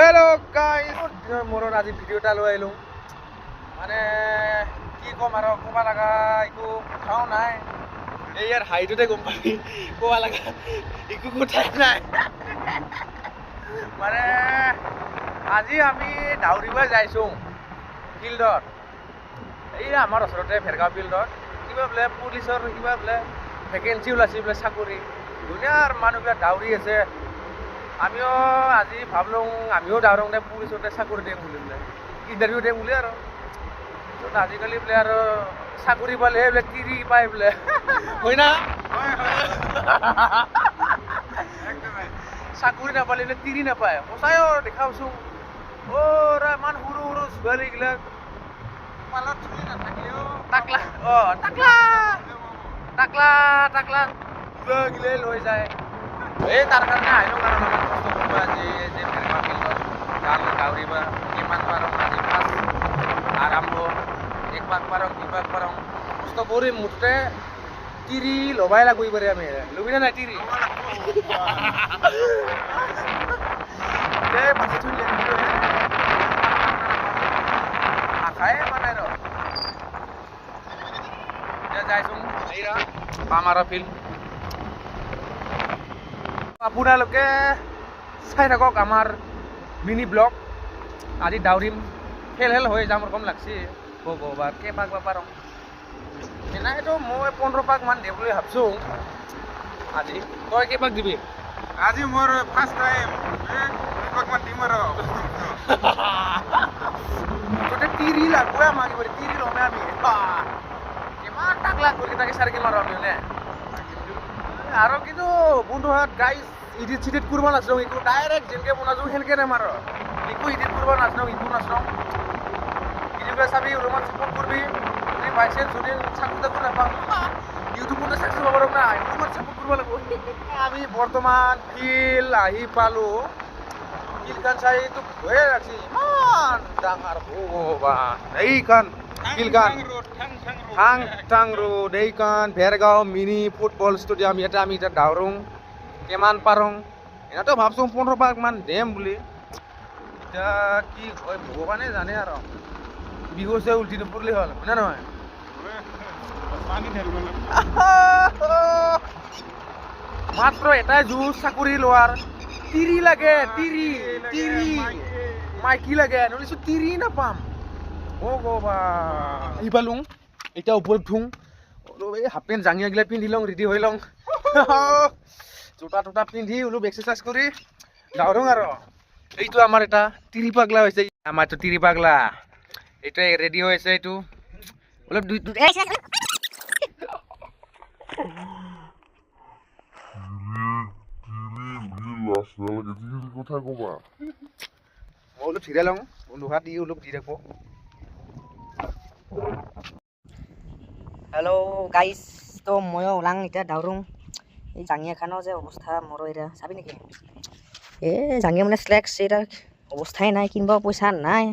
hello guys मोर आज video এটা লৈ আইলো মানে কি কম আৰু কোবা লাগা একো কথাও নাই এই ইয়াৰ হাইটতে গম পালি কোবা লাগা একো কথাই নাই মানে আজি আমি দাউৰিব যাইছো ফিল্ডত এই আমাৰ ওচৰতে ভেৰগাঁও ফিল্ডত কিবা বোলে পুলিচৰ কিবা বোলে ভেকেন্সি ওলাইছে বোলে চাকৰি দুনিয়াৰ মানুহবিলাক দাউৰি আছে আমিও আজি ভাবলো আমিও দাউৰং দে পুলিচতে চাকৰি দিম বুলি বোলে ইণ্টাৰভিউ দিম বুলি আৰু আজিকালি বোলে আৰু চাকৰি পালে বোলে তিৰি পায় বোলে হয় না চাকৰি নাপালে বোলে তিৰি নাপায় সঁচাই দেখাওচোন অ'ৰা ইমান সৰু সৰু ছোৱালীবিলাক পালত চুলি নাথাকিলেও টাকলা টাকলা টাকলা টাকলা গিলে লৈ যায় এই তাৰ কাৰণে আহিলোঁ কাৰণ আমাৰ কষ্ট কৰিব আজি যে ভেৰগাঁও ফিল্ডত গান গাউৰিবা কিমান পাৰোঁ আজি ফাৰ্ষ্ট আৰম্ভ এক পাক পাৰোঁ দুই পাক পাৰোঁ কষ্ট কৰি মুঠতে তিৰি ল'বাই লাগবই পাৰে আমি ল'বি না নাই তিৰি বাচি থৈ নাখায় মানে ৰ এতিয়া যাইছোঁ এইৰা পামাৰা ফিল্ড আপোনালোকে চাই থাকক আমাৰ মিনি ব্লগ আজি দাউৰিম খেল হৈ যাম ৰকম লাগছে ভগৱান কেইপাক বা পাৰোঁ এনেইতো মই 15 পাক মান দিম বুলি ভাবছোঁ আজি তই কেইপাক দিবি আজি মোৰ ফাৰ্ষ্ট টাইম দুপাকমান দিম আৰু গোটেই তিৰি লাগবই আমাক এবাৰ তিৰি ল'মে আমি কিমান টাকলা কৰি তাকে চাৰ্কেল মাৰোঁ আমি নে আৰু কিন্তু বন্ধুহাত গাইজ ইডিট চিডিট কৰিব নাজানো একো ডাইৰেক্ট যেনেকৈ বনাইছোঁ সেনেকৈ নামাৰ একো ইডিট কৰিব নাজানো একো নাজানো ভিডিঅ'টো চাবি ৰুমত ছাপোৰ্ট কৰিবি যদি পাইছে যদি চাকৰি তাকো নাপাওঁ ইউটিউবতে চাকচেছ হ'ব পাৰোঁ না ইউটিউবত ছাপোৰ্ট কৰিব লাগিব আমি বৰ্তমান ফিল্ড আহি পালোঁ ফিল্ডখন চাইতো ভয়ে লাগছে ইমান ডাঙৰ ভগৱান এইখন ফিল্ডখন থাং ৰোড এইখন ভেৰগাঁও মিনি ফুটবল ষ্টেডিয়াম ইয়াতে আমি এতিয়া দাউৰোঁ কিমান পাৰোঁ এনেতো ভাবছোঁ 15 পাক মান দিম বুলি এতিয়া কি হয় ভগৱানে জানে আৰু বিহু চে উল্টি নপৰিলে হ'ল হয় না নহয় মাত্ৰ এটাই জোৰ চাকৰি লোৱাৰ তিৰি লাগে তিৰি মাইকী লাগে নহ'লে তিৰি নাপাম ভগৱান আহি পালোঁ এতিয়া ওপৰত উঠোঁ অলপ এই হাফ পেণ্ট জাঙিয়াগিলা পিন্ধি লওঁ ৰেডি হৈ লওঁ জোতা টোটা পিন্ধি অলপ এক্সাৰচাইজ কৰি দাউৰোঁ আৰু এইটো আমাৰ এটা তিৰি পাগলা হৈছে আমাৰতো তিৰি পাগলা এইটো ৰেডি হৈ আছে এইটো অলপ মই অলপ ধীৰে লওঁ বন্ধুহাত দি অলপ দি থাকোঁ হেল্ল' গাইজ তো ময়ো ওলাং এতিয়া দাউৰোঁ এই জাঙিয়াখানৰ যে অৱস্থা মোৰ এতিয়া চাবি নেকি এই জাঙিয়া মানে শ্লেক্স এটা অৱস্থাই নাই কিনিব পইচা নাই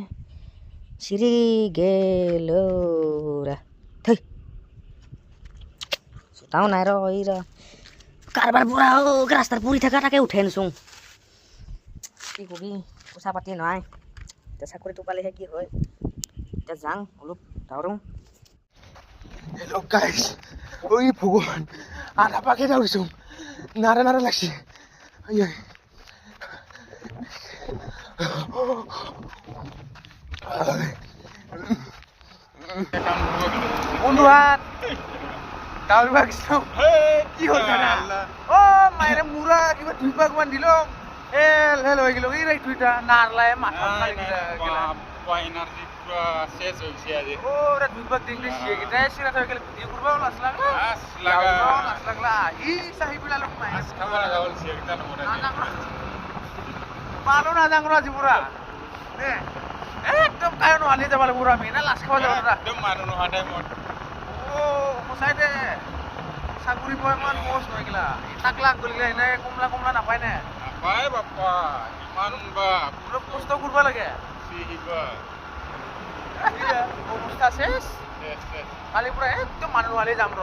চিৰি গেল থৈ জোতাও নাই ৰ এই কাৰোবাৰ পৰা ৰাস্তাত পৰি থকা তাকে উঠাই আনিছোঁ কি কবি পইচা পাতি নাই এতিয়া চাকৰিটো পালেহে কি হয় এতিয়া যাওঁ অলপ দাউৰোঁ হেল্ল' গাইজ ঐ ভগৱান আধা পাকে দাউৰিছোঁ নাৰা লাগছে বন্ধুহাত দাউৰিব গৈছোঁ কি হ'ল জানা মায়েৰে মূৰা কিবা 2 পাক মান দিলোঁ হেল হৈ গ'লোঁ এই দুইটা নাৰলাই মাথা শেষ হৈছে আজি 2 পাক দিলে সিয়েকেইটাই চিৰা থৈ গ'লে ভিডিঅ' কৰিব লাজ লাগলা আহি চাহি পেলালোঁ পালোঁ নাযাওঁ আজি পুৰা একদম কায়ো নোহালি যাব লাগিব আমি না লাজ খাব যাব একদম মানুহ নোহোৱা টাইমত সঁচাই দে চাকৰি পোৱা ইমান সহজ নহয় গিলা টাকলা গলিলে এনে কমলা নাপায় নে নাপায় বাপ্পা ইমান বা অলপ কষ্ট কৰিব লাগে চিহিবা অৱস্থা শেষ কালিৰ পৰা একদম মানুহ নোহালি যাম ৰ